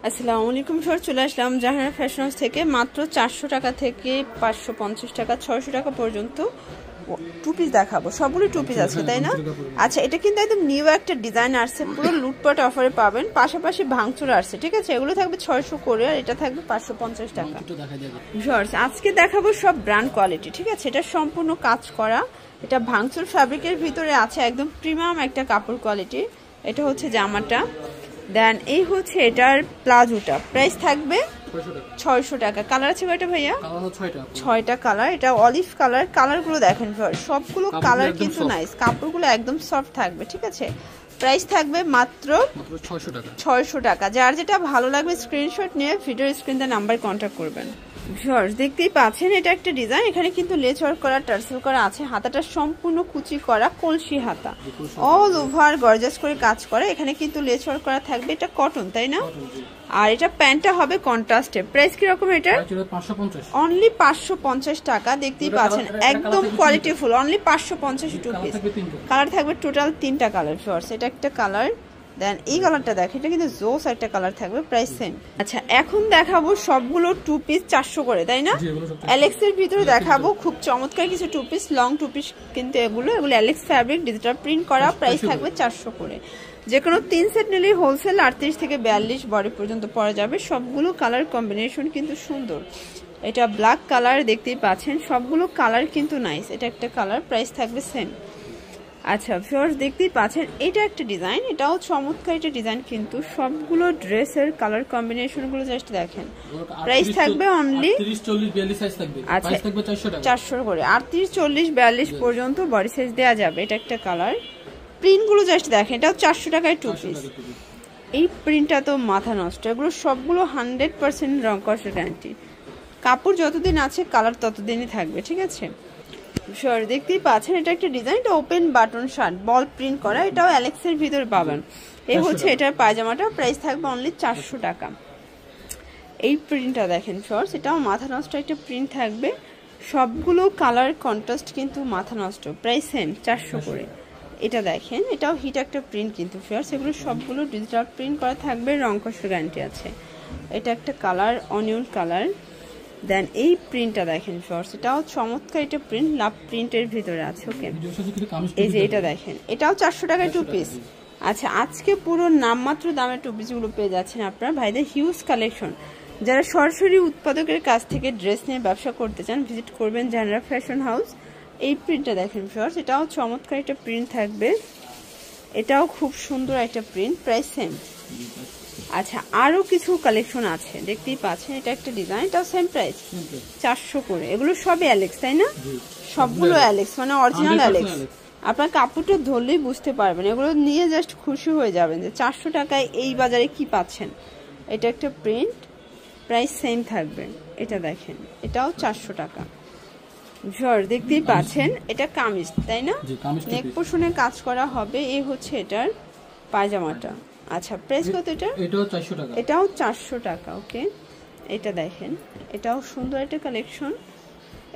আসসালামু আলাইকুম স্যার, চলে আসলাম জাহানারা ফ্যাশন হাউস থেকে। মাত্র 400 টাকা থেকে 550 টাকা 600 টাকা পর্যন্ত টু পিস দেখাবো। সবগুলো টু পিস আছে, তাই না? আচ্ছা, এটা কিন্তু একদম নিউ একটা ডিজাইন আসছে, পুরো লুটপাট অফারে পাবেন। পাশাপাশি ভাঙচুর আসছে, ঠিক আছে? এগুলো থাকবে 600 করে, আর এটা থাকবে 550 টাকা। আজকে দেখাবো সব ব্র্যান্ড কোয়ালিটি, ঠিক আছে? এটা সম্পূর্ণ কাজ করা, এটা ভাঙচুর ফ্যাব্রিকের ভিতরে আছে, একদম প্রিমিয়াম একটা কাপড় কোয়ালিটি। এটা হচ্ছে জামাটা, দেন এই হচ্ছে এটার প্লাজোটা। প্রাইস থাকবে 600 টাকা। কালার আছে কয়টা ভাইয়া? 6টা কালার। এটা অলিভ কালার। কালারগুলো দেখেন, সবগুলো কালার কিন্তু নাইস, কাপড়গুলো একদম সফট থাকবে, ঠিক আছে? প্রাইস থাকবে মাত্র 600 টাকা। যার যেটা ভালো লাগবে স্ক্রিনশট নিয়ে ভিডিওর স্ক্রিনে নাম্বার কন্ট্যাক্ট করবেন। দেখতেই পাচ্ছেন, এটা একটা ডিজাইন। এখানে কিন্তু লেস ওয়ার্ক করা, টার্সেল করা আছে। হাতাটা সম্পূর্ণ কুচি করা কলসি হাতা, অল ওভার গর্জাস করে কাজ করা। এখানে কিন্তু লেস ওয়ার্ক করা থাকবে। এটা কটন, তাই না? আর এটা প্যান্টটা হবে কন্ট্রাস্টে। প্রাইস কিরকম এটা? অনলি 550 টাকা। দেখতেই পাচ্ছেন একদম কোয়ালিটিফুল, অনলি 550 টু পিস। কালার থাকবে টোটাল 3টা কালার। এটা একটা কালার, দেন এই কালারটা দেখেন, এটা কিন্তু জোস একটা কালার থাকবে। Price same. আচ্ছা, এখন দেখাবো সবগুলো টু পিস 400 করে, তাই না? অ্যালেক্স এর ভিতরে দেখাবো খুব চমৎকার কিছু two piece, long two piece. কিন্তু এগুলো অ্যালেক্স ফ্যাব্রিক, ডিজিটাল প্রিন্ট করা। প্রাইস থাকবে 400 করে। যে কোনো 3 সেট নিলেই হোলসেল 38 থেকে 42 বডি পর্যন্ত পরা যাবে। সবগুলো কালার কম্বিনেশন কিন্তু সুন্দর। এটা ব্ল্যাক কালার, দেখতেই পাচ্ছেন সবগুলো কালার কিন্তু নাইস। এটা একটা কালার, প্রাইস থাকবে সেম। আচ্ছা ভিউয়ার্স, দেখতেই পাচ্ছেন এটা একটা ডিজাইন, এটাও চমৎকার একটা ডিজাইন। কিন্তু সবগুলো ড্রেসের কালার কম্বিনেশনগুলো জাস্ট দেখেন। প্রাইস থাকবে অনলি 30-40-42 সাইজ থাকবে। আচ্ছা, প্রাইস থাকবে 400 টাকা। 400 করে। 38-40-42 পর্যন্ত বডি সাইজ দেয়া যাবে। এটা একটা কালার। প্রিন্টগুলো জাস্ট দেখেন, এটাও 400 টাকায় টু পিস। এই প্রিন্টটা তো মাথা নষ্ট। এগুলো সবগুলো 100% রং কষের গ্যারান্টি। কাপড় যতদিন আছে কালার ততদিনই থাকবে, ঠিক আছে? দেখতেই পাচ্ছেন এটা একটা ডিজাইন, এটা ওপেন বাটন শার্ট, বল প্রিন্ট করা। এটাও অ্যালেক্স এর ভিতরে পাবেন। এই হচ্ছে এটার পায়জামাটা। প্রাইস থাকবে অনলি 400 টাকা। এই প্রিন্টটা দেখেন শর্টস, এটাও মাথা নষ্ট একটা প্রিন্ট থাকবে। সবগুলো কালার কন্ট্রাস্ট কিন্তু মাথা নষ্ট। প্রাইস সেম, 400 করে। এটা দেখেন, এটাও হিট একটা প্রিন্ট কিন্তু শর্টস। এগুলো সবগুলো ডিজিটাল প্রিন্ট করা থাকবে, রং কষের গ্যারান্টি আছে। এটা একটা কালার, অনিয়ন কালার। দেন এই প্রিন্টটা দেখেন শর্টস, এটাও চমৎকার একটা প্রিন্ট, লাভ প্রিন্টের ভিতরে আছে। ওকে, এই যে এটা দেখেন, এটাও 400 টাকায় টু পিস। আচ্ছা, আজকে পুরো নামমাত্র দামে টু পিসগুলো পেয়ে যাচ্ছেন আপনারা। ভাইদের হিউজ কালেকশন। যারা সরাসরি উৎপাদকের কাছ থেকে ড্রেস নিয়ে ব্যবসা করতে চান, ভিজিট করবেন জাহানারা ফ্যাশন হাউস। এই প্রিন্টটা দেখেন শর্টস, এটাও চমৎকার একটা প্রিন্ট থাকবে। এটাও খুব সুন্দর একটা প্রিন্ট। Price same. আচ্ছা, আরো কিছু কালেকশন আছে, দেখতেই পাচ্ছেন। এটা একটা ডিজাইন, এটাও সেম প্রাইস, 400 করে। এগুলো সবই অ্যালেক্স, তাই না? সবগুলো অ্যালেক্স, মানে অরিজিনাল অ্যালেক্স। আপনার কাপড়টা ধরলেই বুঝতে পারবেন, এগুলো নিয়ে জাস্ট খুশি হয়ে যাবেন যে 400 টাকায় এই বাজারে কি পাচ্ছেন। এটা একটা প্রিন্ট, প্রাইস সেম থাকবে। এটা দেখেন, এটাও 400 টাকা। দেখতেই পাচ্ছেন এটা কামিজ, তাই না? নেক পোর্শনে কাজ করা হবে। এই হচ্ছে এটার পায়জামাটা। আচ্ছা, প্রাইস কত এটা? এটাও 400 টাকা। এটাও 400 টাকা। ওকে, এটা দেখেন, এটাও সুন্দর একটা কালেকশন।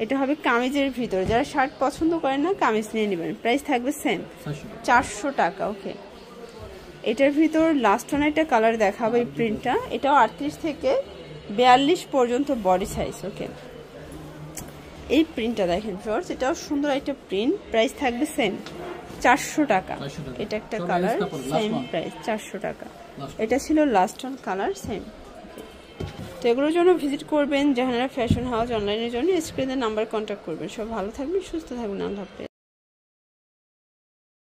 এটা হবে কামিজের ভিতরে। যারা শার্ট পছন্দ করেন না, কামিজ নিয়ে নেবেন। প্রাইস থাকবে সেম, 400 টাকা। ওকে, এটার ভিতর লাস্ট ওয়ান একটা কালার দেখাবো। এই প্রিন্টটা, এটাও 38 থেকে 42 পর্যন্ত বডি সাইজ। ওকে, এই প্রিন্টটা দেখেন ফ্রেন্ডস, এটাও সুন্দর একটা প্রিন্ট। প্রাইস থাকবে সেম, 400 টাকা। এটা একটা কালার, সেম প্রাইস, 400 টাকা। এটা ছিল লাস্ট ওয়ান কালার, সেম। তো এগুলোর জন্য ভিজিট করবেন জাহানারা ফ্যাশন হাউস। অনলাইনের জন্য স্ক্রিনের নাম্বার কন্ট্যাক্ট করবেন। সব ভালো থাকবেন, সুস্থ থাকবেন। আল্লাহ হাফেজ।